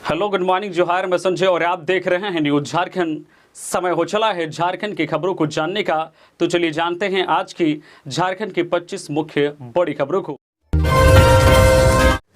Hello, good morning, जोहार। मैं संजय और आप देख रहे हैं न्यूज झारखंड। समय हो चला है झारखंड की खबरों को जानने का, तो चलिए जानते हैं आज की झारखंड की 25 मुख्य बड़ी खबरों को।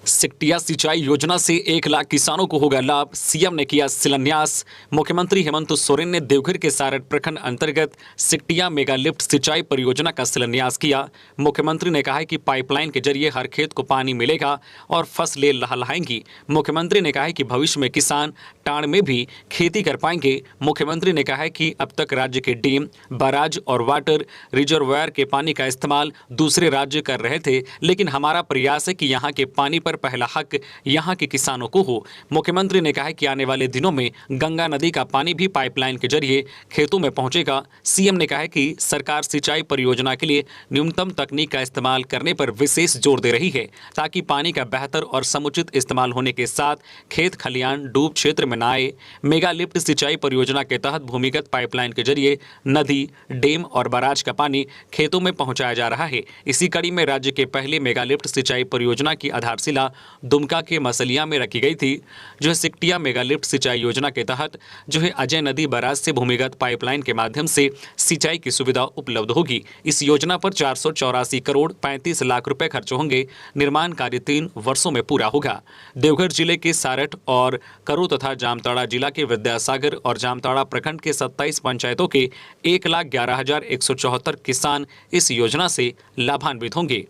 सिकटिया सिंचाई योजना से 1 लाख किसानों को होगा लाभ, सीएम ने किया शिलान्यास। मुख्यमंत्री हेमंत सोरेन ने देवघर के सारठ प्रखंड अंतर्गत सिकटिया मेगा लिफ्ट सिंचाई परियोजना का शिलान्यास किया। मुख्यमंत्री ने कहा कि पाइपलाइन के जरिए हर खेत को पानी मिलेगा और फसलें लहलहाएंगी। मुख्यमंत्री ने कहा कि भविष्य में किसान टांड में भी खेती कर पाएंगे। मुख्यमंत्री ने कहा कि अब तक राज्य के डैम, बैराज और वाटर रिजर्वायर के पानी का इस्तेमाल दूसरे राज्य कर रहे थे, लेकिन हमारा प्रयास है कि यहाँ के पानी पर पहला हक यहां के किसानों को हो। मुख्यमंत्री ने कहा कि आने वाले दिनों में गंगा नदी का पानी भी पाइपलाइन के जरिए खेतों में पहुंचेगा। सीएम ने कहा कि सरकार सिंचाई परियोजना के लिए न्यूनतम तकनीक का इस्तेमाल करने पर विशेष जोर दे रही है, ताकि पानी का बेहतर और समुचित इस्तेमाल होने के साथ खेत खलियान डूब क्षेत्र में न आए। मेगा लिफ्ट सिंचाई परियोजना के तहत भूमिगत पाइपलाइन के जरिए नदी, डैम और बैराज का पानी खेतों में पहुंचाया जा रहा है। इसी कड़ी में राज्य के पहले मेगा लिफ्ट सिंचाई परियोजना की आधारशिला दुमका के मसलिया में रखी गई थी, जो है सिकटिया मेगा लिफ्ट सिंचाई योजना के तहत जो है अजय नदी बैराज से भूमिगत पाइपलाइन के माध्यम से सिंचाई की सुविधा उपलब्ध होगी। इस योजना पर 484 करोड़ 35 लाख रुपए खर्च होंगे। निर्माण कार्य 3 वर्षों में पूरा होगा। देवघर जिले के सारठ और करू तथा जामताड़ा जिला के विद्यासागर और जामताड़ा प्रखंड के 27 पंचायतों के 1,11,174 किसान इस योजना से लाभान्वित होंगे।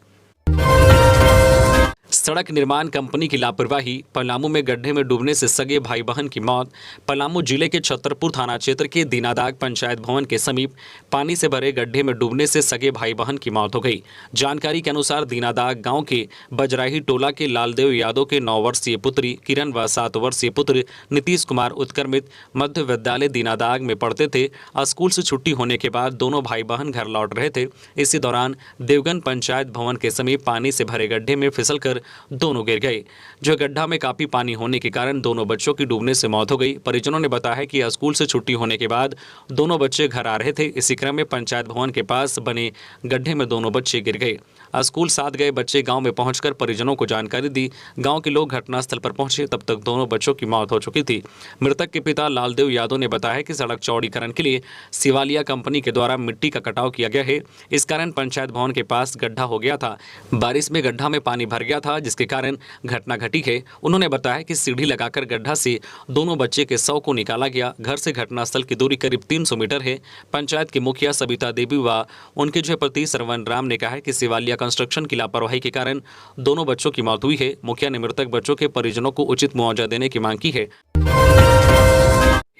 सड़क निर्माण कंपनी की लापरवाही, पलामू में गड्ढे में डूबने से सगे भाई बहन की मौत। पलामू जिले के छतरपुर थाना क्षेत्र के दीनादाग पंचायत भवन के समीप पानी से भरे गड्ढे में डूबने से सगे भाई बहन की मौत हो गई। जानकारी के अनुसार दीनादाग गांव के बजराही टोला के लालदेव यादव के 9 वर्षीय पुत्री किरण व 7 वर्षीय पुत्र नीतीश कुमार उत्क्रमित मध्य विद्यालय दीनादाग में पढ़ते थे। स्कूल से छुट्टी होने के बाद दोनों भाई बहन घर लौट रहे थे। इसी दौरान देवगन पंचायत भवन के समीप पानी से भरे गड्ढे में फिसलकर दोनों गिर गए। जो गड्ढा में काफी पानी होने के कारण दोनों बच्चों की डूबने से मौत हो गई। परिजनों ने बताया कि स्कूल से छुट्टी होने के बाद दोनों बच्चे घर आ रहे थे। इसी क्रम में पंचायत भवन के पास बने गड्ढे में दोनों बच्चे गिर गए। स्कूल साथ गए बच्चे गांव में पहुंचकर परिजनों को जानकारी दी। गांव के लोग घटनास्थल पर पहुंचे, तब तक दोनों बच्चों की मौत हो चुकी थी। मृतक के पिता लालदेव यादव ने बताया कि सड़क चौड़ीकरण के लिए सिवालिया कंपनी के द्वारा मिट्टी का कटाव किया गया है। इस कारण पंचायत भवन के पास गड्ढा हो गया था। बारिश में गड्ढा में पानी भर गया था, जिसके कारण घटना घटी है। उन्होंने बताया कि सीढ़ी लगाकर गड्ढा से दोनों बच्चे के शव को निकाला गया। घर से घटनास्थल की दूरी करीब 300 मीटर है। पंचायत की मुखिया सबिता देवी व उनके जो पति सरवन राम ने कहा कि सिवालिया कंस्ट्रक्शन की लापरवाही के कारण दोनों बच्चों की मौत हुई है। मुखिया ने मृतक बच्चों के परिजनों को उचित मुआवजा देने की मांग की है।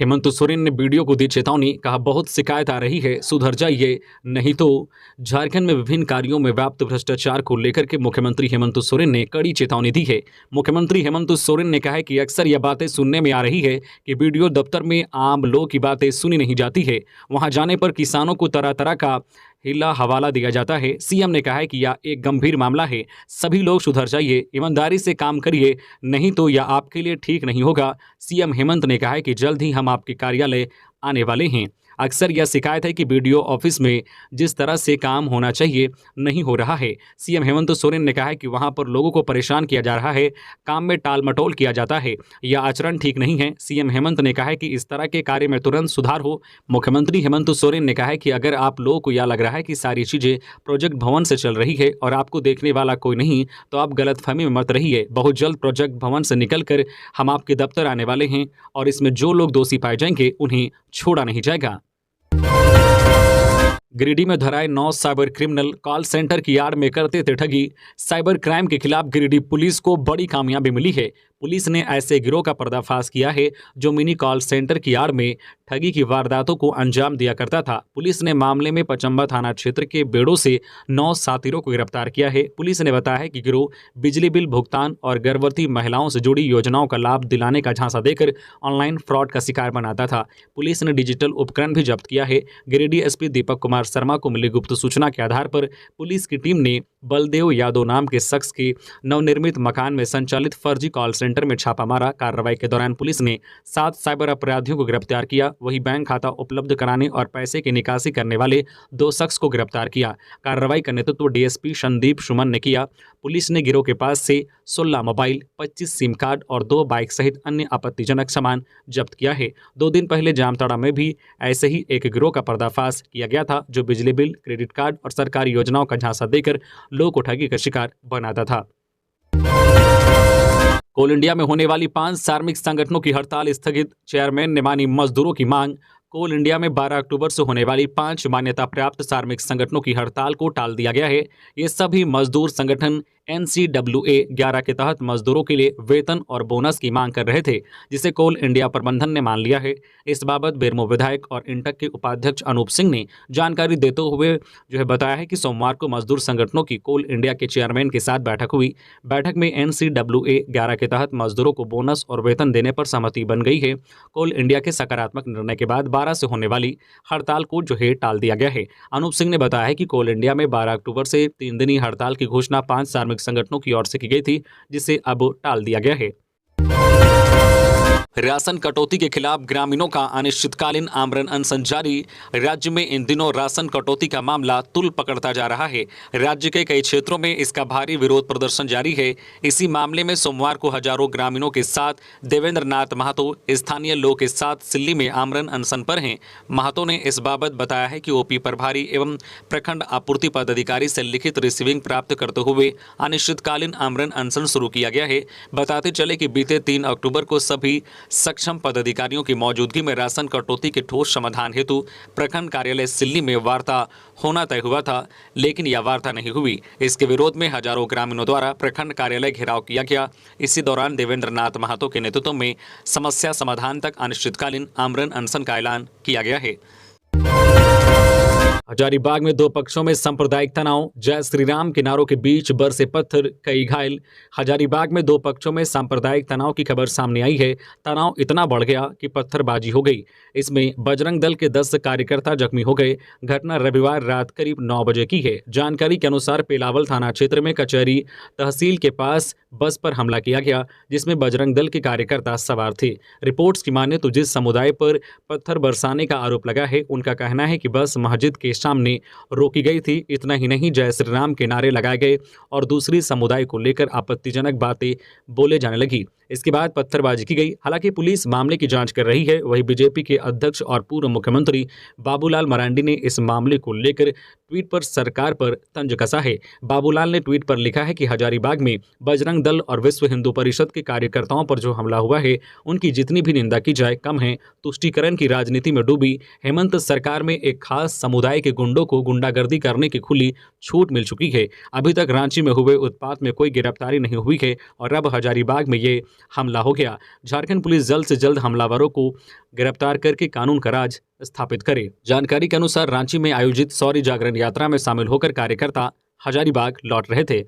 हेमंत सोरेन ने वीडियो को दी चेतावनी, कहा बहुत शिकायत आ रही है, सुधर जाइए नहीं तो। झारखंड में विभिन्न कार्यों में व्याप्त भ्रष्टाचार को लेकर के मुख्यमंत्री हेमंत सोरेन ने कड़ी चेतावनी दी है। मुख्यमंत्री हेमंत सोरेन ने कहा है कि अक्सर यह बातें सुनने में आ रही है कि वीडियो दफ्तर में आम लोग की बातें सुनी नहीं जाती है, वहां जाने पर किसानों को तरह तरह का हिला हवाला दिया जाता है। सीएम ने कहा है कि यह एक गंभीर मामला है, सभी लोग सुधर जाइए, ईमानदारी से काम करिए, नहीं तो यह आपके लिए ठीक नहीं होगा। सीएम हेमंत ने कहा है कि जल्द ही हम आपके कार्यालय आने वाले हैं। अक्सर यह शिकायत है कि वीडियो ऑफिस में जिस तरह से काम होना चाहिए नहीं हो रहा है। सीएम हेमंत सोरेन ने कहा है कि वहां पर लोगों को परेशान किया जा रहा है, काम में टाल मटोल किया जाता है, यह आचरण ठीक नहीं है। सीएम हेमंत ने कहा है कि इस तरह के कार्य में तुरंत सुधार हो। मुख्यमंत्री हेमंत सोरेन ने कहा है कि अगर आप लोगों को यह लग रहा है कि सारी चीजें प्रोजेक्ट भवन से चल रही है और आपको देखने वाला कोई नहीं, तो आप गलतफहमी में मत रहिए। बहुत जल्द प्रोजेक्ट भवन से निकलकर हम आपके दफ्तर आने वाले हैं और इसमें जो लोग दोषी पाए जाएंगे उन्हें छोड़ा नहीं जाएगा। गिरिडीह में धराए 9 साइबर क्रिमिनल, कॉल सेंटर की आड़ में करते थे ठगी। साइबर क्राइम के खिलाफ गिरिडीह पुलिस को बड़ी कामयाबी मिली है। पुलिस ने ऐसे गिरोह का पर्दाफाश किया है जो मिनी कॉल सेंटर की आड़ में ठगी की वारदातों को अंजाम दिया करता था। पुलिस ने मामले में पचम्बा थाना क्षेत्र के बेड़ों से 9 साथीरों को गिरफ्तार किया है। पुलिस ने बताया है कि गिरोह बिजली बिल भुगतान और गर्भवती महिलाओं से जुड़ी योजनाओं का लाभ दिलाने का झांसा देकर ऑनलाइन फ्रॉड का शिकार बनाता था। पुलिस ने डिजिटल उपकरण भी जब्त किया है। गिरिडीह एसपी दीपक कुमार शर्मा को मिली गुप्त सूचना के आधार पर पुलिस की टीम ने बलदेव यादव नाम के शख्स के नवनिर्मित मकान में संचालित फर्जी कॉल सेंटर में छापा मारा। कार्रवाई के दौरान पुलिस ने 7 साइबर अपराधियों को गिरफ्तार किया। वहीं बैंक खाता उपलब्ध कराने और पैसे की निकासी करने वाले 2 शख्स को गिरफ्तार किया। कार्रवाई का नेतृत्व डीएसपी संदीप सुमन ने किया। पुलिस ने गिरोह के पास से 16 मोबाइल, 25 सिम कार्ड और 2 बाइक सहित अन्य आपत्तिजनक सामान जब्त किया है। 2 दिन पहले जामताड़ा में भी ऐसे ही एक गिरोह का पर्दाफाश किया गया था, जो बिजली बिल, क्रेडिट कार्ड और सरकारी योजनाओं का झांसा देकर लोगों को ठगी का शिकार बनाता था। कोल इंडिया में होने वाली 5 कार्मिक संगठनों की हड़ताल स्थगित, चेयरमैन ने मानी मजदूरों की मांग। कोल इंडिया में 12 अक्टूबर से होने वाली 5 मान्यता प्राप्त कार्मिक संगठनों की हड़ताल को टाल दिया गया है। ये सभी मजदूर संगठन NCWA 11 के तहत मजदूरों के लिए वेतन और बोनस की मांग कर रहे थे, जिसे कोल इंडिया प्रबंधन ने मान लिया है। इस बाबत बेरमो विधायक और इंटक के उपाध्यक्ष अनूप सिंह ने जानकारी देते हुए बताया है कि सोमवार को मजदूर संगठनों की कोल इंडिया के चेयरमैन के साथ बैठक हुई। बैठक में NCWA 11 के तहत मजदूरों को बोनस और वेतन देने पर सहमति बन गई है। कोल इंडिया के सकारात्मक निर्णय के बाद 12 से होने वाली हड़ताल को टाल दिया गया है। अनूप सिंह ने बताया है कि कोल इंडिया में 12 अक्टूबर से 3 दिनी हड़ताल की घोषणा 5 कार्मिक संगठनों की ओर से की गई थी, जिसे अब टाल दिया गया है। राशन कटौती के खिलाफ ग्रामीणों का अनिश्चितकालीन आमरण अनशन जारी। राज्य में इन दिनों राशन कटौती का मामला तुल पकड़ता जा रहा है। राज्य के कई क्षेत्रों में इसका भारी विरोध प्रदर्शन जारी है। इसी मामले में सोमवार को हजारों ग्रामीणों के साथ देवेंद्र नाथ महतो स्थानीय लोग के साथ सिल्ली में आमरण अनशन पर हैं। महतो ने इस बाबत बताया है कि ओपी प्रभारी एवं प्रखंड आपूर्ति पदाधिकारी से लिखित रिसीविंग प्राप्त करते हुए अनिश्चितकालीन आमरण अनशन शुरू किया गया है। बताते चले कि बीते 3 अक्टूबर को सभी सक्षम पदाधिकारियों की मौजूदगी में राशन कटौती के ठोस समाधान हेतु प्रखंड कार्यालय सिल्ली में वार्ता होना तय हुआ था, लेकिन यह वार्ता नहीं हुई। इसके विरोध में हजारों ग्रामीणों द्वारा प्रखंड कार्यालय घेराव किया गया। इसी दौरान देवेंद्र नाथ महतो के नेतृत्व में समस्या समाधान तक अनिश्चितकालीन आमरण अनशन का ऐलान किया गया है। हजारीबाग में 2 पक्षों में सांप्रदायिक तनाव, जय श्री राम के नारों के बीच बरसे पत्थर, कई घायल। हजारीबाग में 2 पक्षों में सांप्रदायिक तनाव की खबर सामने आई है। तनाव इतना बढ़ गया कि पत्थरबाजी हो गई। इसमें बजरंग दल के 10 कार्यकर्ता जख्मी हो गए। घटना रविवार रात करीब 9 बजे की है। जानकारी के अनुसार पेलावल थाना क्षेत्र में कचहरी तहसील के पास बस पर हमला किया गया, जिसमें बजरंग दल के कार्यकर्ता सवार थे। रिपोर्ट्स की माने तो जिस समुदाय पर पत्थर बरसाने का आरोप लगा है, उनका कहना है कि बस मस्जिद के सामने रोकी गई थी। इतना ही नहीं, जय श्री राम के नारे लगाए गए और दूसरी समुदाय को लेकर आपत्तिजनक बातें बोले जाने लगी। इसके बाद पत्थरबाजी की गई। हालांकि पुलिस मामले की जांच कर रही है। वहीं बीजेपी के अध्यक्ष और पूर्व मुख्यमंत्री बाबूलाल मरांडी ने इस मामले को लेकर ट्वीट पर सरकार पर तंज कसा है। बाबूलाल ने ट्वीट पर लिखा है कि हजारीबाग में बजरंग दल और विश्व हिंदू परिषद के कार्यकर्ताओं पर जो हमला हुआ है, उनकी जितनी भी निंदा की जाए कम है। तुष्टीकरण की राजनीति में डूबी हेमंत सरकार में एक खास समुदाय के गुंडों को गुंडागर्दी करने की खुली छूट मिल चुकी है। अभी तक रांची में हुए उत्पात में कोई गिरफ्तारी नहीं हुई है और अब हजारीबाग में ये हमला हो गया। झारखंड पुलिस जल्द से जल्द हमलावरों को गिरफ्तार करके कानून का राज स्थापित करे। जानकारी के अनुसार रांची में आयोजित शौर्य जागरण यात्रा में शामिल होकर कार्यकर्ता हजारीबाग लौट रहे थे।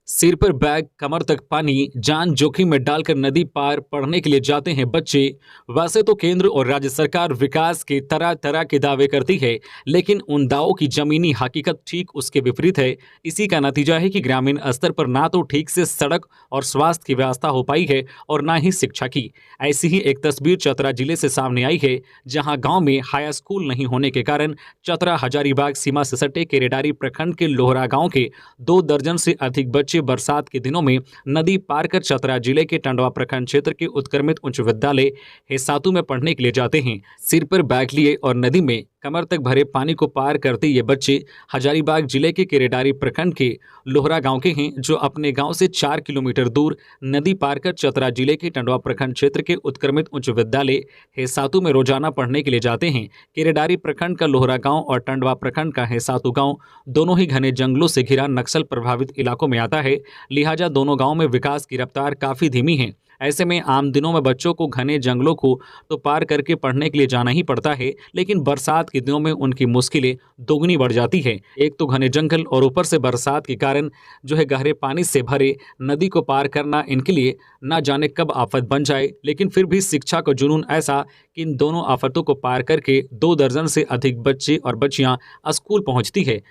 सिर पर बैग, कमर तक पानी, जान जोखिम में डालकर नदी पार पढ़ने के लिए जाते हैं बच्चे। वैसे तो केंद्र और राज्य सरकार विकास के तरह तरह के दावे करती है, लेकिन उन दावों की जमीनी हकीकत ठीक उसके विपरीत है। इसी का नतीजा है कि ग्रामीण स्तर पर ना तो ठीक से सड़क और स्वास्थ्य की व्यवस्था हो पाई है और ना ही शिक्षा की। ऐसी ही एक तस्वीर चतरा जिले से सामने आई है, जहां गांव में हाई स्कूल नहीं होने के कारण चतरा हजारीबाग सीमा से सटे केरेडारी प्रखंड के लोहरा गाँव के 2 दर्जन से अधिक बच्चे बरसात के दिनों में नदी पार कर चतरा जिले के टंडवा प्रखंड क्षेत्र के उत्क्रमित उच्च विद्यालय हेसातु में पढ़ने के लिए जाते हैं। सिर पर बैग लिए और नदी में कमर तक भरे पानी को पार करते ये बच्चे हजारीबाग जिले के केरेडारी प्रखंड के लोहरा गांव के हैं, जो अपने गांव से 4 किलोमीटर दूर नदी पार कर चतरा जिले के टंडवा प्रखंड क्षेत्र के उत्क्रमित उच्च विद्यालय हेसातु में रोजाना पढ़ने के लिए जाते हैं। केरेडारी प्रखंड का लोहरा गांव और टंडवा प्रखंड का हेसातु गांव दोनों ही घने जंगलों से घिरा नक्सल प्रभावित इलाकों में आता है। लिहाजा दोनों गांवों में विकास की रफ्तार काफी धीमी है। ऐसे में आम दिनों में बच्चों को घने जंगलों को तो पार करके पढ़ने के लिए जाना ही पड़ता है, लेकिन बरसात के दिनों में उनकी मुश्किलें दोगुनी बढ़ जाती है। एक तो घने जंगल और ऊपर से बरसात के कारण गहरे पानी से भरे नदी को पार करना इनके लिए ना जाने कब आफत बन जाए। लेकिन फिर भी शिक्षा का जुनून ऐसा कि इन दोनों आफतों को पार करके 2 दर्जन से अधिक बच्चे और बच्चियां स्कूल पहुंचती है।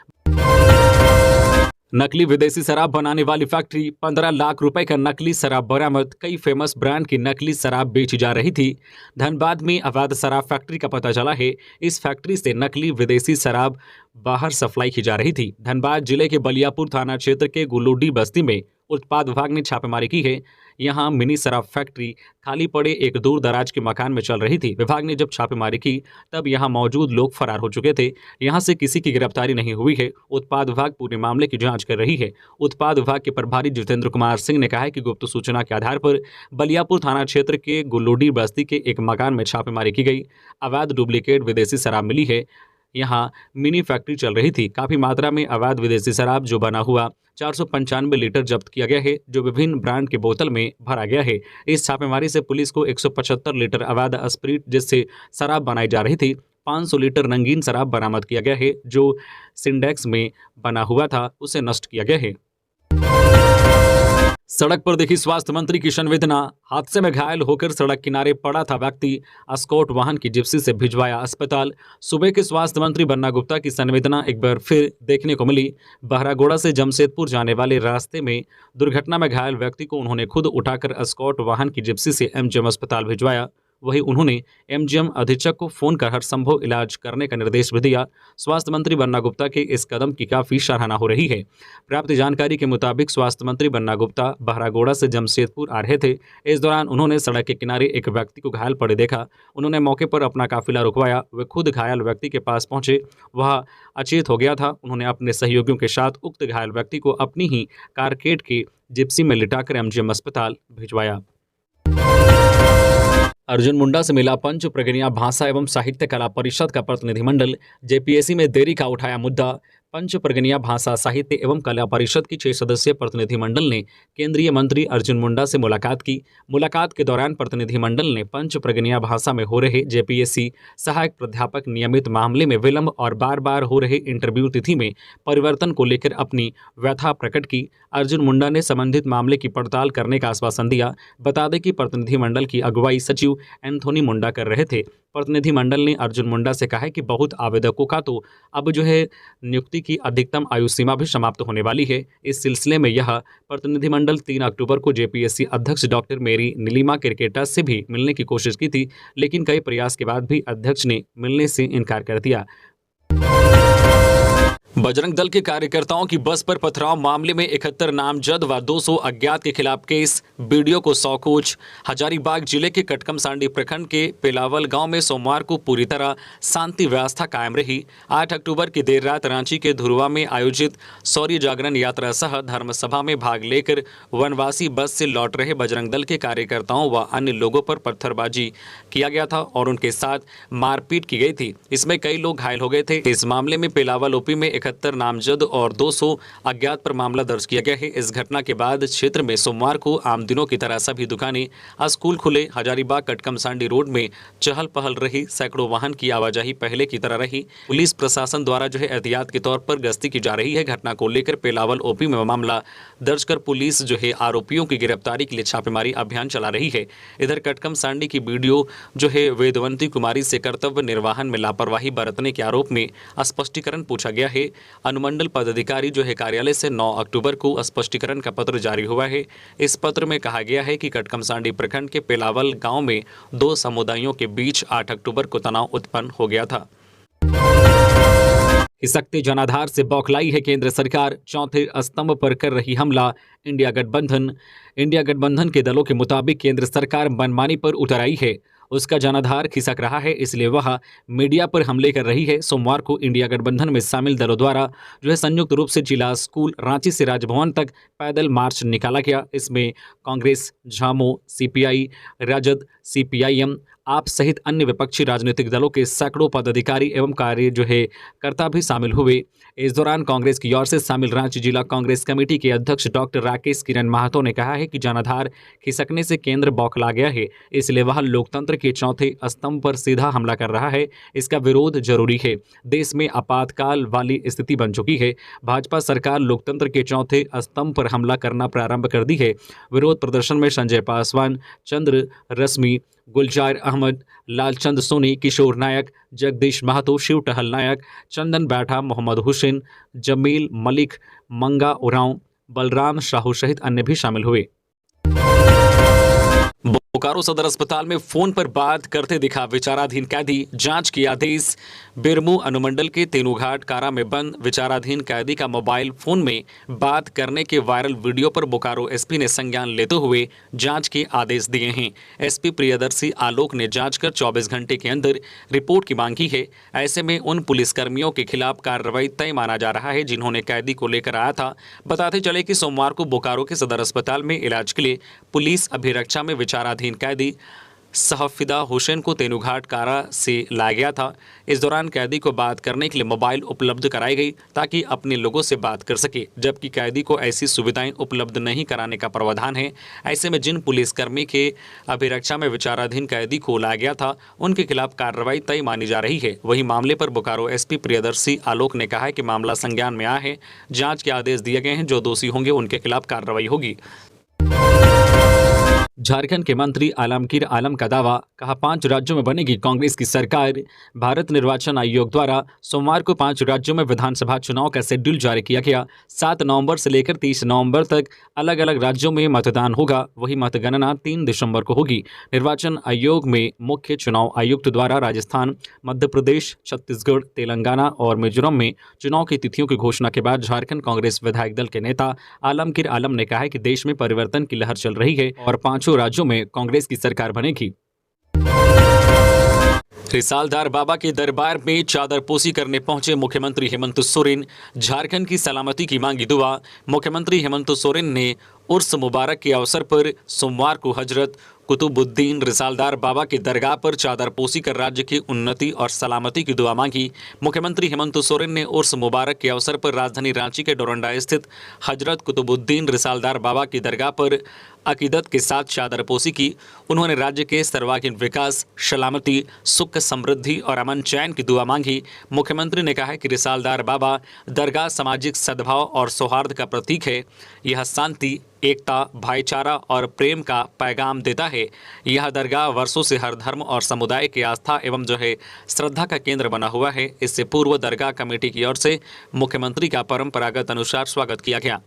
नकली विदेशी शराब बनाने वाली फैक्ट्री, 15 लाख रुपए का नकली शराब बरामद। कई फेमस ब्रांड की नकली शराब बेची जा रही थी। धनबाद में अवैध शराब फैक्ट्री का पता चला है। इस फैक्ट्री से नकली विदेशी शराब बाहर सप्लाई की जा रही थी। धनबाद जिले के बलियापुर थाना क्षेत्र के गुलूडी बस्ती में उत्पाद विभाग ने छापेमारी की है। यहां मिनी शराब फैक्ट्री खाली पड़े एक दूर दराज के मकान में चल रही थी। विभाग ने जब छापेमारी की तब यहां मौजूद लोग फरार हो चुके थे। यहां से किसी की गिरफ्तारी नहीं हुई है। उत्पाद विभाग पूरे मामले की जांच कर रही है। उत्पाद विभाग के प्रभारी जितेंद्र कुमार सिंह ने कहा है कि गुप्त सूचना के आधार पर बलियापुर थाना क्षेत्र के गुल्लूडी बस्ती के एक मकान में छापेमारी की गई। अवैध डुप्लीकेट विदेशी शराब मिली है। यहाँ मिनी फैक्ट्री चल रही थी। काफी मात्रा में अवैध विदेशी शराब जो बना हुआ 495 लीटर जब्त किया गया है, जो विभिन्न ब्रांड के बोतल में भरा गया है। इस छापेमारी से पुलिस को 175 लीटर अवैध स्प्रिट जिससे शराब बनाई जा रही थी, 500 लीटर रंगीन शराब बरामद किया गया है, जो सिंडेक्स में बना हुआ था, उसे नष्ट किया गया है। सड़क पर देखी स्वास्थ्य मंत्री की संवेदना। हादसे में घायल होकर सड़क किनारे पड़ा था व्यक्ति, एस्कॉर्ट वाहन की जिप्सी से भिजवाया अस्पताल। सुबह के स्वास्थ्य मंत्री बन्ना गुप्ता की संवेदना एक बार फिर देखने को मिली। बहरागोड़ा से जमशेदपुर जाने वाले रास्ते में दुर्घटना में घायल व्यक्ति को उन्होंने खुद उठाकर एस्कॉर्ट वाहन की जिप्सी से एमजीएम अस्पताल भिजवाया। वहीं उन्होंने एमजीएम अधीक्षक को फोन कर हर संभव इलाज करने का निर्देश भी दिया। स्वास्थ्य मंत्री बन्ना गुप्ता के इस कदम की काफी सराहना हो रही है। प्राप्त जानकारी के मुताबिक स्वास्थ्य मंत्री बन्ना गुप्ता बहरागोड़ा से जमशेदपुर आ रहे थे। इस दौरान उन्होंने सड़क के किनारे एक व्यक्ति को घायल पड़े देखा। उन्होंने मौके पर अपना काफिला रुकवाया। वे खुद घायल व्यक्ति के पास पहुंचे। वह अचेत हो गया था। उन्होंने अपने सहयोगियों के साथ उक्त घायल व्यक्ति को अपनी ही कारकेड की जिप्सी में लिटाकर एमजीएम अस्पताल भिजवाया। अर्जुन मुंडा से मिला पंच प्रगनिया भाषा एवं साहित्य कला परिषद का प्रतिनिधिमंडल। जेपीएससी में देरी का उठाया मुद्दा। पंच प्रगनिया भाषा साहित्य एवं कला परिषद की 6 सदस्यीय प्रतिनिधिमंडल ने केंद्रीय मंत्री अर्जुन मुंडा से मुलाकात की। मुलाकात के दौरान प्रतिनिधिमंडल ने पंच प्रगनिया भाषा में हो रहे जेपीएससी सहायक प्राध्यापक नियमित मामले में विलंब और बार बार हो रहे इंटरव्यू तिथि में परिवर्तन को लेकर अपनी व्यथा प्रकट की। अर्जुन मुंडा ने संबंधित मामले की पड़ताल करने का आश्वासन दिया। बता दें कि प्रतिनिधिमंडल की अगुवाई सचिव एंथोनी मुंडा कर रहे थे। प्रतिनिधिमंडल ने अर्जुन मुंडा से कहा है कि बहुत आवेदकों का तो अब नियुक्ति की अधिकतम आयु सीमा भी समाप्त होने वाली है। इस सिलसिले में यह प्रतिनिधिमंडल 3 अक्टूबर को जेपीएससी अध्यक्ष डॉक्टर मेरी नीलिमा क्रिकेटा से भी मिलने की कोशिश की थी, लेकिन कई प्रयास के बाद भी अध्यक्ष ने मिलने से इनकार कर दिया। बजरंग दल के कार्यकर्ताओं की बस पर पथराव मामले में 71 नामजद व 200 अज्ञात के खिलाफ केस। वीडियो को सौकोच। हजारीबाग जिले के कटकमसांडी प्रखंड के पेलावल गांव में सोमवार को पूरी तरह शांति व्यवस्था कायम रही। 8 अक्टूबर की देर रात रांची के धुरवा में आयोजित शौर्य जागरण यात्रा सह धर्म सभा में भाग लेकर वनवासी बस से लौट रहे बजरंग दल के कार्यकर्ताओं व अन्य लोगों पर पत्थरबाजी किया गया था और उनके साथ मारपीट की गई थी। इसमें कई लोग घायल हो गए थे। इस मामले में पेलावल ओपी में 71 नामजद और 200 अज्ञात पर मामला दर्ज किया गया है। इस घटना के बाद क्षेत्र में सोमवार को आम दिनों की तरह सभी दुकानें, स्कूल खुले। हजारीबाग कटकमसांडी रोड में चहल पहल रही। सैकड़ों वाहन की आवाजाही पहले की तरह रही। पुलिस प्रशासन द्वारा एहतियात के तौर पर गश्ती की जा रही है। घटना को लेकर पेलावल ओपी में मामला दर्ज कर पुलिस आरोपियों की गिरफ्तारी के लिए छापेमारी अभियान चला रही है। इधर कटकमसांडी की वीडियो वेदवंती कुमारी से कर्तव्य निर्वहन में लापरवाही बरतने के आरोप में स्पष्टीकरण पूछा गया है। अनुमंडल पदाधिकारी कार्यालय से 9 अक्टूबर को स्पष्टीकरण का पत्र जारी हुआ है। इस पत्र में कहा गया है कि कटकमसांडी प्रखंड के पेलावल गांव में 2 समुदायों के बीच 8 अक्टूबर को तनाव उत्पन्न हो गया था। खिसकते जनाधार से बौखलाई है केंद्र सरकार। चौथे स्तंभ पर कर रही हमला इंडिया गठबंधन के दलों के मुताबिक केंद्र सरकार मनमानी पर उतर आई है। उसका जनाधार खिसक रहा है, इसलिए वह मीडिया पर हमले कर रही है। सोमवार को इंडिया गठबंधन में शामिल दलों द्वारा संयुक्त रूप से जिला स्कूल रांची से राजभवन तक पैदल मार्च निकाला गया। इसमें कांग्रेस, झामो, सीपीआई, राजद, सीपीआईएम, आप सहित अन्य विपक्षी राजनीतिक दलों के सैकड़ों पदाधिकारी एवं कार्यकर्ता भी शामिल हुए। इस दौरान कांग्रेस की ओर से शामिल रांची जिला कांग्रेस कमेटी के अध्यक्ष डॉक्टर राकेश किरण महातो ने कहा है कि जनाधार खिसकने से केंद्र बौखला गया है, इसलिए वह लोकतंत्र के चौथे स्तंभ पर सीधा हमला कर रहा है। इसका विरोध जरूरी है। देश में आपातकाल वाली स्थिति बन चुकी है। भाजपा सरकार लोकतंत्र के चौथे स्तंभ पर हमला करना प्रारंभ कर दी है। विरोध प्रदर्शन में संजय पासवान, चंद्र रश्मि, गुलजार अहमद, लालचंद सोनी, किशोर नायक, जगदीश महतो, शिव टहल नायक, चंदन बैठा, मोहम्मद हुसैन, जमील मलिक, मंगा उरांव, बलराम साहू सहित अन्य भी शामिल हुए। बोकारो सदर अस्पताल में फोन पर बात करते दिखा विचाराधीन कैदी, जांच की आदेश। बेरमू अनुमंडल के तेनूघाट कारा में बंद विचाराधीन कैदी का मोबाइल फोन में बात करने के वायरल वीडियो पर बोकारो एसपी ने संज्ञान लेते हुए जांच के आदेश दिए हैं। एसपी प्रियदर्शी आलोक ने जांच कर 24 घंटे के अंदर रिपोर्ट की मांग की है। ऐसे में उन पुलिसकर्मियों के खिलाफ कार्रवाई तय माना जा रहा है जिन्होंने कैदी को लेकर आया था। बताते चले कि सोमवार को बोकारो के सदर अस्पताल में इलाज के लिए पुलिस अभिरक्षा में विचाराधीन कैदी सहफिदा हुसैन को तेनूघाट कारा से लाया गया था। इस दौरान कैदी को बात करने के लिए मोबाइल उपलब्ध कराई गई ताकि अपने लोगों से बात कर सके, जबकि कैदी को ऐसी सुविधाएं उपलब्ध नहीं कराने का प्रावधान है। ऐसे में जिन पुलिसकर्मी के अभिरक्षा में विचाराधीन कैदी को लाया गया था उनके खिलाफ कार्रवाई तय मानी जा रही है। वहीं मामले पर बोकारो एसपी प्रियदर्शी आलोक ने कहा है कि मामला संज्ञान में आया है, जाँच के आदेश दिए गए हैं, जो दोषी होंगे उनके खिलाफ कार्रवाई होगी। झारखंड के मंत्री आलमगीर आलम का दावा, कहा 5 राज्यों में बनेगी कांग्रेस की सरकार। भारत निर्वाचन आयोग द्वारा सोमवार को 5 राज्यों में विधानसभा चुनाव का शेड्यूल जारी किया गया। 7 नवंबर से लेकर 30 नवंबर तक अलग अलग राज्यों में मतदान होगा। वही मतगणना 3 दिसंबर को होगी। निर्वाचन आयोग में मुख्य चुनाव आयुक्त द्वारा राजस्थान, मध्य प्रदेश, छत्तीसगढ़, तेलंगाना और मिजोरम में चुनाव की तिथियों की घोषणा के बाद झारखंड कांग्रेस विधायक दल के नेता आलमगीर आलम ने कहा है कि देश में परिवर्तन की लहर चल रही है और 5 राज्यों में कांग्रेस की सरकार बनेगी। रिसालदार बाबा के दरबार में चादरपोशी करने पहुंचे मुख्यमंत्री हेमंत सोरेन, झारखंड की सलामती की मांगी दुआ। मुख्यमंत्री हेमंत सोरेन ने उर्स मुबारक के अवसर पर सोमवार को हजरत कुतुबुद्दीन रिसालदार बाबा के दरगाह पर चादरपोशी कर राज्य की उन्नति और सलामती की दुआ मांगी। मुख्यमंत्री हेमंत सोरेन ने उर्स मुबारक के अवसर पर राजधानी रांची के डोरंडा स्थित हजरत कुतुबुद्दीन रिसालदार बाबा की दरगाह पर अकीदत के साथ चादरपोशी की। उन्होंने राज्य के सर्वांगीण विकास, सलामती, सुख, समृद्धि और अमन चैन की दुआ मांगी। मुख्यमंत्री ने कहा कि रिसालदार बाबा दरगाह सामाजिक सद्भाव और सौहार्द का प्रतीक है। यह शांति, एकता, भाईचारा और प्रेम का पैगाम देता है। यह दरगाह वर्षों से हर धर्म और समुदाय की आस्था एवं श्रद्धा का केंद्र बना हुआ है। इससे पूर्व दरगाह कमेटी की ओर से मुख्यमंत्री का परंपरागत अनुसार स्वागत किया गया।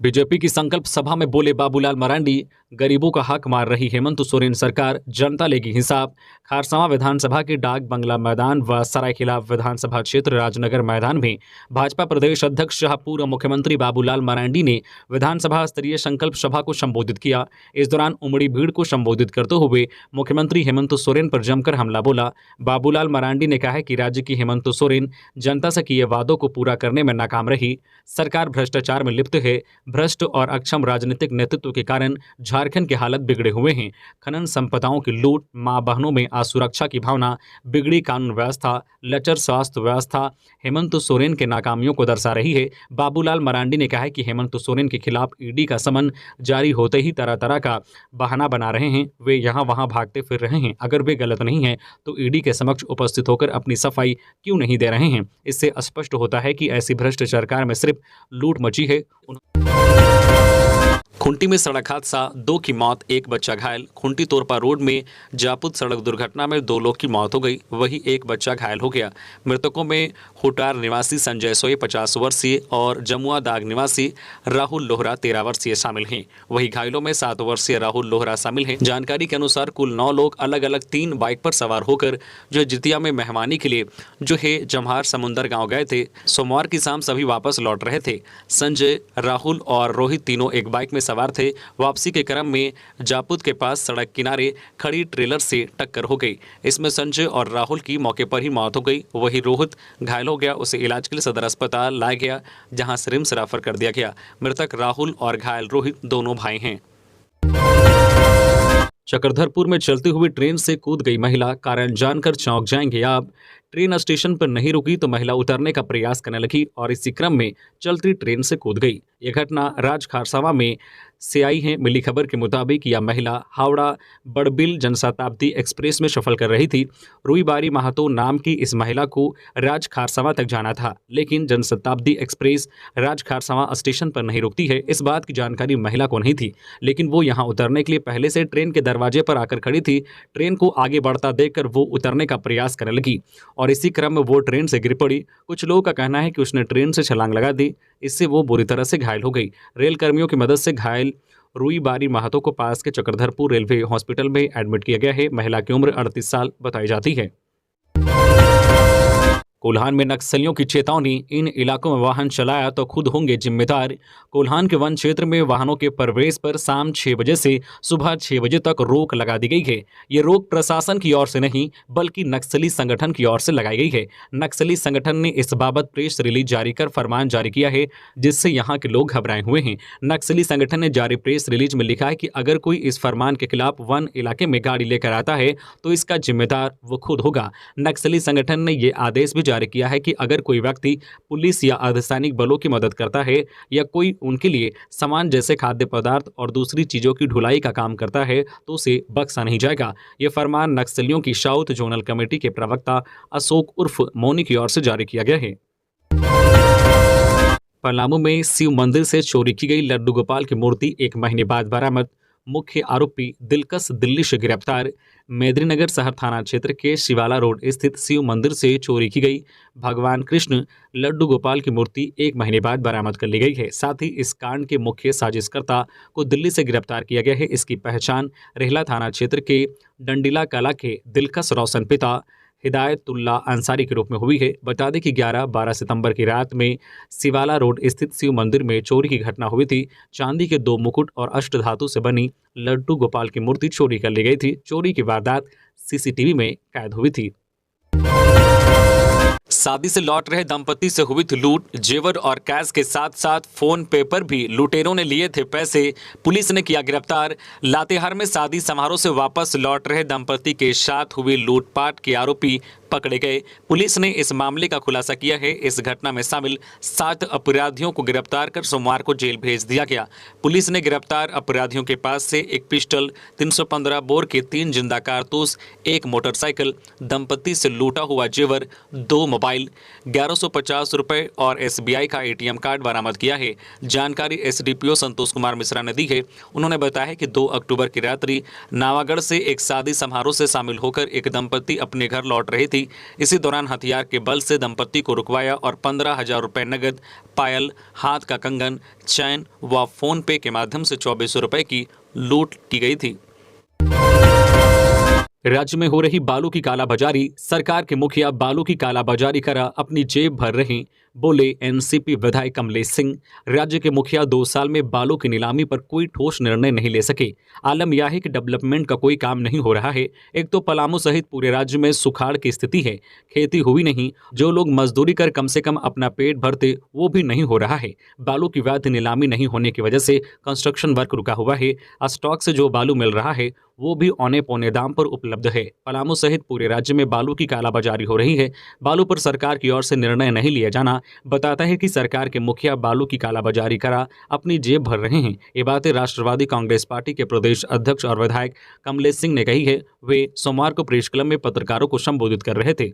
बीजेपी की संकल्प सभा में बोले बाबूलाल मरांडी, गरीबों का हक मार रही हेमंत सोरेन सरकार, जनता लेगी हिसाब। खारसावां विधानसभा के डाक बंगला मैदान व सरायकेला विधानसभा क्षेत्र राजनगर मैदान में भाजपा प्रदेश अध्यक्ष सह पूर्व मुख्यमंत्री बाबूलाल मरांडी ने विधानसभा स्तरीय संकल्प सभा को संबोधित किया। इस दौरान उमड़ी भीड़ को संबोधित करते हुए मुख्यमंत्री हेमंत सोरेन पर जमकर हमला बोला। बाबूलाल मरांडी ने कहा कि राज्य की हेमंत सोरेन जनता से किए वादों को पूरा करने में नाकाम रही। सरकार भ्रष्टाचार में लिप्त है। भ्रष्ट और अक्षम राजनीतिक नेतृत्व के कारण झारखंड की हालत बिगड़े हुए हैं। खनन संपदाओं की लूट, मां बहनों में असुरक्षा की भावना, बिगड़ी कानून व्यवस्था, लचर स्वास्थ्य व्यवस्था हेमंत सोरेन के नाकामियों को दर्शा रही है। बाबूलाल मरांडी ने कहा कि हेमंत सोरेन के खिलाफ ईडी का समन जारी होते ही तरह तरह का बहाना बना रहे हैं। वे यहाँ वहाँ भागते फिर रहे हैं। अगर वे गलत नहीं हैं तो ईडी के समक्ष उपस्थित होकर अपनी सफाई क्यों नहीं दे रहे हैं। इससे स्पष्ट होता है कि ऐसी भ्रष्ट सरकार में सिर्फ लूट मची है। खूंटी में सड़क हादसा, 2 की मौत, 1 बच्चा घायल। खूंटी तोरपा रोड में जापुत सड़क दुर्घटना में 2 लोग की मौत हो गई, वही 1 बच्चा घायल हो गया। मृतकों में हुटार निवासी संजय सोई 50 वर्षीय और जमुआ दाग निवासी राहुल लोहरा 13 वर्षीय शामिल हैं। वही घायलों में 7 वर्षीय राहुल लोहरा शामिल हैं। जानकारी के अनुसार कुल 9 लोग अलग अलग 3 बाइक पर सवार होकर जितिया में मेहमानी के लिए जमहार समुंदर गाँव गए थे। सोमवार की शाम सभी वापस लौट रहे थे। संजय, राहुल और रोहित तीनों एक बाइक में सवार थे। वापसी के क्रम में जापुत के पास सड़क किनारे खड़ी ट्रेलर से टक्कर हो गई। इसमें संजय और राहुल की मौके पर ही मौत हो गई। वही रोहित घायल हो गया, उसे इलाज के लिए सदर अस्पताल लाया गया, जहां रिम्स रेफर कर दिया गया। मृतक राहुल और घायल रोहित दोनों भाई हैं। चक्रधरपुर में चलती हुई ट्रेन से कूद गई महिला, कारण जानकर चौंक जाएंगे आप। ट्रेन स्टेशन पर नहीं रुकी तो महिला उतरने का प्रयास करने लगी और इसी क्रम में चलती ट्रेन से कूद गई। यह घटना राजखारसावा में से आई है। मिली खबर के मुताबिक यह महिला हावड़ा बड़बिल जनशताब्दी एक्सप्रेस में सफर कर रही थी। रुईबारी महातो नाम की इस महिला को राजखारसावा तक जाना था, लेकिन जनशताब्दी एक्सप्रेस राजखारसावा स्टेशन पर नहीं रुकती है। इस बात की जानकारी महिला को नहीं थी, लेकिन वो यहाँ उतरने के लिए पहले से ट्रेन के दरवाजे पर आकर खड़ी थी। ट्रेन को आगे बढ़ता देखकर वो उतरने का प्रयास करने लगी और इसी क्रम में वो ट्रेन से गिर पड़ी। कुछ लोगों का कहना है कि उसने ट्रेन से छलांग लगा दी, इससे वो बुरी तरह से घायल हो गई। रेल कर्मियों की मदद से घायल रुईबारी महातो को पास के चक्रधरपुर रेलवे हॉस्पिटल में एडमिट किया गया है। महिला की उम्र 38 साल बताई जाती है। कोल्हान में नक्सलियों की चेतावनी, इन इलाकों में वाहन चलाया तो खुद होंगे जिम्मेदार। कोल्हान के वन क्षेत्र में वाहनों के प्रवेश पर शाम 6 बजे से सुबह 6 बजे तक रोक लगा दी गई है। ये रोक प्रशासन की ओर से नहीं बल्कि नक्सली संगठन की ओर से लगाई गई है। नक्सली संगठन ने इस बाबत प्रेस रिलीज जारी कर फरमान जारी किया है, जिससे यहाँ के लोग घबराए हुए हैं। नक्सली संगठन ने जारी प्रेस रिलीज में लिखा है कि अगर कोई इस फरमान के खिलाफ वन इलाके में गाड़ी लेकर आता है तो इसका जिम्मेदार वो खुद होगा। नक्सली संगठन ने ये आदेश भी जारी किया है कि अगर कोई व्यक्ति पुलिस या अर्धसैनिक बलों की मदद करता है या कोई उनके लिए सामान जैसे खाद्य पदार्थ और दूसरी चीजों की ढुलाई का काम करता है तो उसे बख्शा नहीं जाएगा। यह फरमान नक्सलियों की साउथ जोनल कमेटी के प्रवक्ता अशोक उर्फ मौनी की ओर से जारी किया गया है। पलामू में शिव मंदिर से चोरी की गई लड्डू गोपाल की मूर्ति 1 महीने बाद बरामद। मुख्य आरोपी दिलकश दिल्ली से गिरफ्तार। मेदिनीनगर शहर थाना क्षेत्र के शिवाला रोड स्थित शिव मंदिर से चोरी की गई भगवान कृष्ण लड्डू गोपाल की मूर्ति 1 महीने बाद बरामद कर ली गई है। साथ ही इस कांड के मुख्य साजिशकर्ता को दिल्ली से गिरफ्तार किया गया है। इसकी पहचान रेहला थाना क्षेत्र के डंडीला कला के दिलकश रोशन पिता हिदायतुल्ला अंसारी के रूप में हुई है। बता दें कि 11-12 सितंबर की रात में शिवाला रोड स्थित शिव मंदिर में चोरी की घटना हुई थी। चांदी के 2 मुकुट और अष्टधातु से बनी लड्डू गोपाल की मूर्ति चोरी कर ली गई थी। चोरी की वारदात सीसीटीवी में कैद हुई थी। शादी से लौट रहे दंपति से हुई थी लूट। जेवर और कैश के साथ साथ फोन पे पर भी लुटेरों ने लिए थे पैसे। पुलिस ने किया गिरफ्तार। लातेहार में शादी समारोह से वापस लौट रहे दंपति के साथ हुई लूटपाट के आरोपी पकड़े गए। पुलिस ने इस मामले का खुलासा किया है। इस घटना में शामिल 7 अपराधियों को गिरफ्तार कर सोमवार को जेल भेज दिया गया। पुलिस ने गिरफ्तार अपराधियों के पास से एक पिस्टल, 315 बोर के 3 जिंदा कारतूस, 1 मोटरसाइकिल, दंपति से लूटा हुआ जेवर, 2 मोबाइल, 1150 रुपए और SBI का ATM कार्ड बरामद किया है। जानकारी SDPO संतोष कुमार मिश्रा ने दी है। उन्होंने बताया कि 2 अक्टूबर की रात्रि नावागढ़ से एक शादी समारोह से शामिल होकर एक दंपति अपने घर लौट रही थी। इसी दौरान हथियार के बल से दंपति को रुकवाया और 15,000 रुपए नगद, पायल, हाथ का कंगन, चैन व फोन पे के माध्यम से 2400 रुपए की लूट की गई थी। राज्य में हो रही बालू की कालाबाजारी, सरकार के मुखिया बालू की कालाबाजारी करा अपनी जेब भर रहे, बोले एनसीपी विधायक कमलेश सिंह। राज्य के मुखिया 2 साल में बालू की नीलामी पर कोई ठोस निर्णय नहीं ले सके। आलम यह है कि डेवलपमेंट का कोई काम नहीं हो रहा है। एक तो पलामू सहित पूरे राज्य में सुखाड़ की स्थिति है, खेती हुई नहीं, जो लोग मजदूरी कर कम से कम अपना पेट भरते वो भी नहीं हो रहा है। बालू की वैध नीलामी नहीं होने की वजह से कंस्ट्रक्शन वर्क रुका हुआ है। स्टॉक से जो बालू मिल रहा है वो भी औने पौने दाम पर उपलब्ध है। पलामू सहित पूरे राज्य में बालू की कालाबाजारी हो रही है। बालू पर सरकार की ओर से निर्णय नहीं लिया जाना बताता है कि सरकार के मुखिया बालू की कालाबाजारी करा अपनी जेब भर रहे हैं। ये बातें राष्ट्रवादी कांग्रेस पार्टी के प्रदेश अध्यक्ष और विधायक कमलेश सिंह ने कही है। वे सोमवार को प्रेस क्लब में पत्रकारों को संबोधित कर रहे थे।